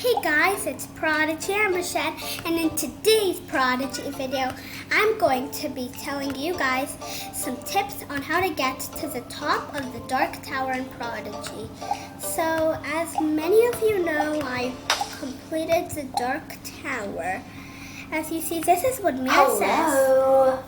Hey guys, it's Prodigy Ambershed, and in today's Prodigy video, I'm going to be telling you guys some tips on how to get to the top of the Dark Tower in Prodigy. So, as many of you know, I completed the Dark Tower. As you see, this is what Mia says.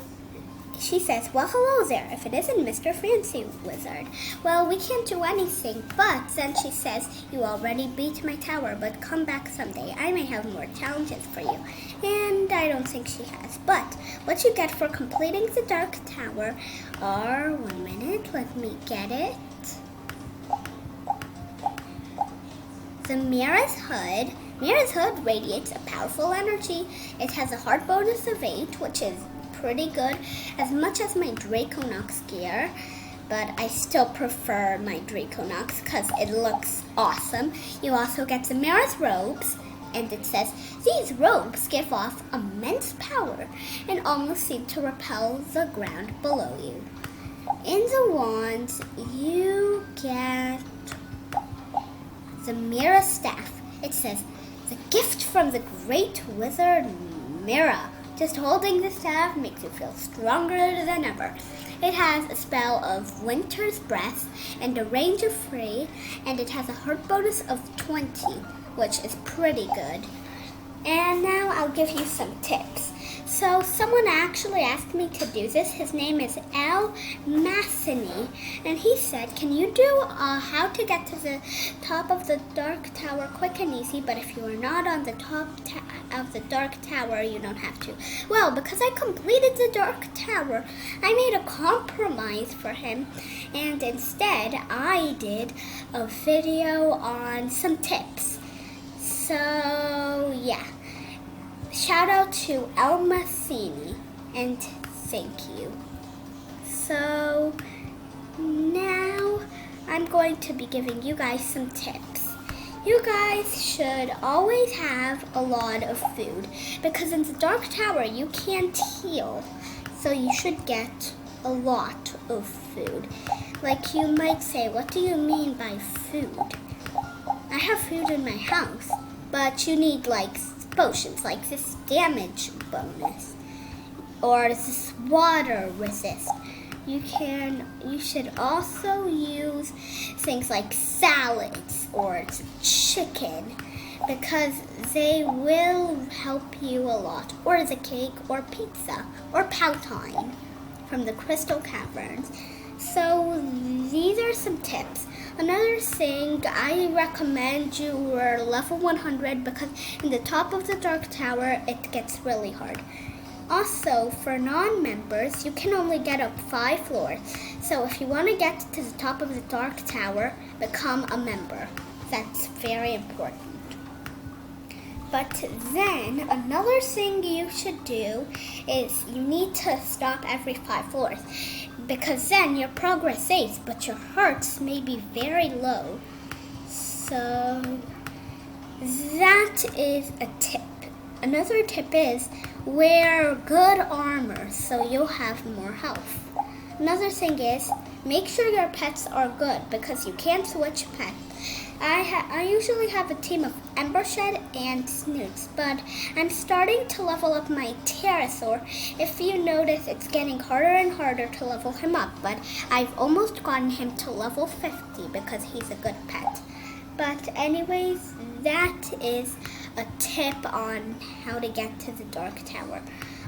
She says, well, hello there, if it isn't Mr. Fancy Wizard. Well, we can't do anything, but then she says, you already beat my tower, but come back someday. I may have more challenges for you. And I don't think she has. But what you get for completing the Dark Tower are, 1 minute, let me get it. The Mira's Hood. Mira's Hood radiates a powerful energy. It has a heart bonus of 8, which is pretty good, as much as my Draconox gear, but I still prefer my Draconox because it looks awesome. You also get the Mira's robes, and it says, these robes give off immense power and almost seem to repel the ground below you. In the wands, you get the Mira staff. It says, the gift from the great wizard Mira. Just holding the staff makes you feel stronger than ever. It has a spell of Winter's Breath and a range of 3, and it has a heart bonus of 20, which is pretty good. And now I'll give you some tips. So someone actually asked me to do this. His name is Al Massini, and he said, can you do how to get to the top of the Dark Tower quick and easy, but if you are not on the top of the Dark Tower, you don't have to. Well, because I completed the Dark Tower, I made a compromise for him, and instead I did a video on some tips. So yeah. Shout out to El Massini, and thank you. So now I'm going to be giving you guys some tips. You guys should always have a lot of food, because in the Dark Tower you can't heal, so you should get a lot of food. Like you might say, what do you mean by food? I have food in my house, but you need like potions like this damage bonus or this water resist. You should also use things like salads or chicken, because they will help you a lot, or the cake or pizza or Powtine from the Crystal Caverns. So these are some tips. Another thing, I recommend you were level 100, because in the top of the Dark Tower, it gets really hard. Also, for non-members, you can only get up 5 floors. So if you want to get to the top of the Dark Tower, become a member. That's very important. But then, another thing you should do is you need to stop every 5 floors. Because then your progress saves, but your hearts may be very low. So that is a tip. Another tip is wear good armor so you'll have more health. Another thing is make sure your pets are good, because you can't switch pets. I usually have a team of Ambershed and Snoots, but I'm starting to level up my Pterosaur. If you notice, it's getting harder and harder to level him up, but I've almost gotten him to level 50 because he's a good pet. But anyways, that is a tip on how to get to the Dark Tower.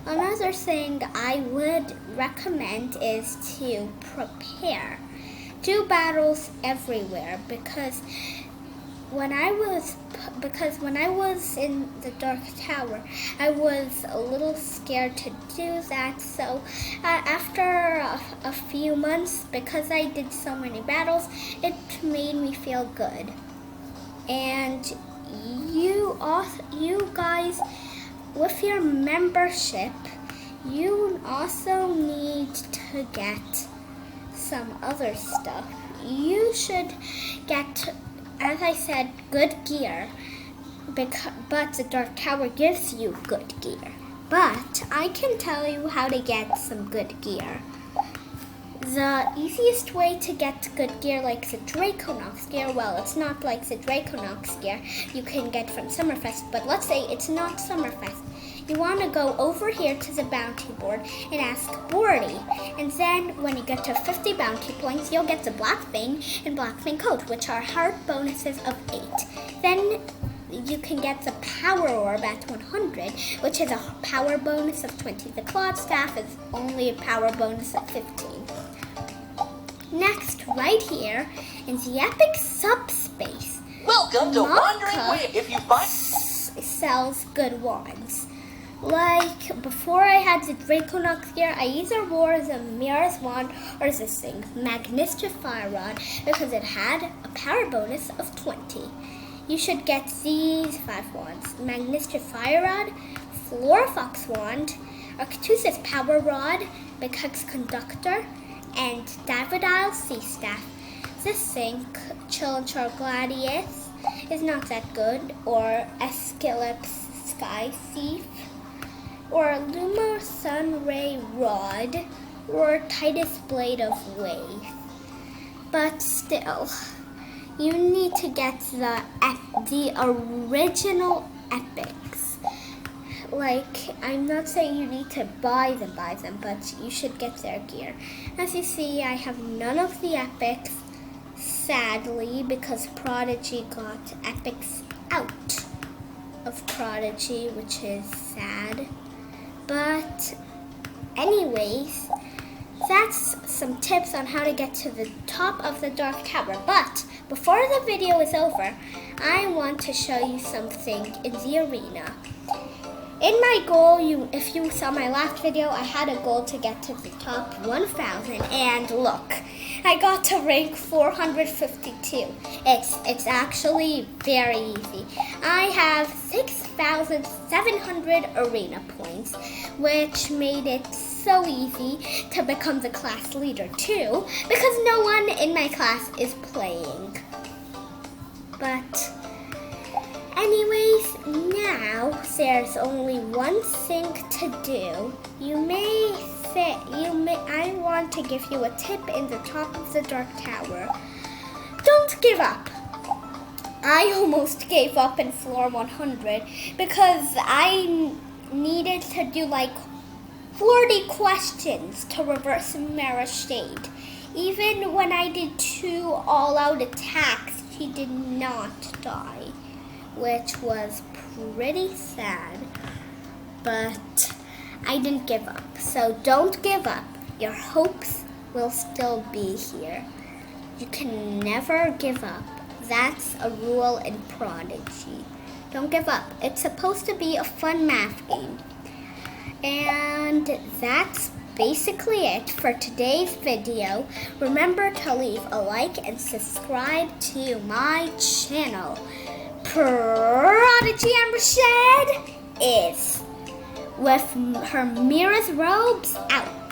Another thing I would recommend is to prepare. Do battles everywhere, because when I was in the Dark Tower, I was a little scared to do that. So after a few months, because I did so many battles, it made me feel good. And you guys, with your membership, you also need to get some other stuff. You should get, as I said, good gear, but the Dark Tower gives you good gear. But I can tell you how to get some good gear. The easiest way to get good gear like the Draconox gear, well, it's not like the Draconox gear you can get from Summerfest, but let's say it's not Summerfest. You want to go over here to the bounty board and ask Bordy. And then when you get to 50 bounty points, you'll get the Black Fang and Black Fang coat, which are hard bonuses of 8. Then you can get the Power Orb at 100, which is a power bonus of 20. The Clawed Staff is only a power bonus of 15. Next, right here, in the Epic Subspace, Welcome to Wandering Maka Wave. If you find sells good wands. Like, before I had the Draconox gear, I either wore the Mirror's Wand or this thing, Magnificent Fire Rod, because it had a power bonus of 20. You should get these 5 wands: Magnificent Fire Rod, Florifox Wand, Arctusis Power Rod, Big Hex Conductor, and Davidile Sea Staff. This thing, Chillinchar Gladius, is not that good, or Escalops Sky Thief, or Lumar Sunray Rod, or Titus Blade of Wave. But still, you need to get the original epics. Like, I'm not saying you need to buy them, but you should get their gear. As you see, I have none of the epics, sadly, because Prodigy got epics out of Prodigy, which is sad. But anyways, that's some tips on how to get to the top of the Dark Tower. But before the video is over, I want to show you something in the arena. In my goal, if you saw my last video, I had a goal to get to the top 1,000, and look, I got to rank 452. It's actually very easy. I have 6,700 arena points, which made it so easy to become the class leader too, because no one in my class is playing. But anyways, now there's only one thing to do. I want to give you a tip in the top of the Dark Tower. Don't give up. I almost gave up in floor 100 because I needed to do like 40 questions to reverse Mara's Shade. Even when I did 2 all-out attacks, she did not die, which was pretty sad, but I didn't give up. So don't give up. Your hopes will still be here. You can never give up. That's a rule in Prodigy. Don't give up. It's supposed to be a fun math game. And that's basically it for today's video. Remember to leave a like and subscribe to my channel. Prodigy Ambershed is with her Mira's robes out.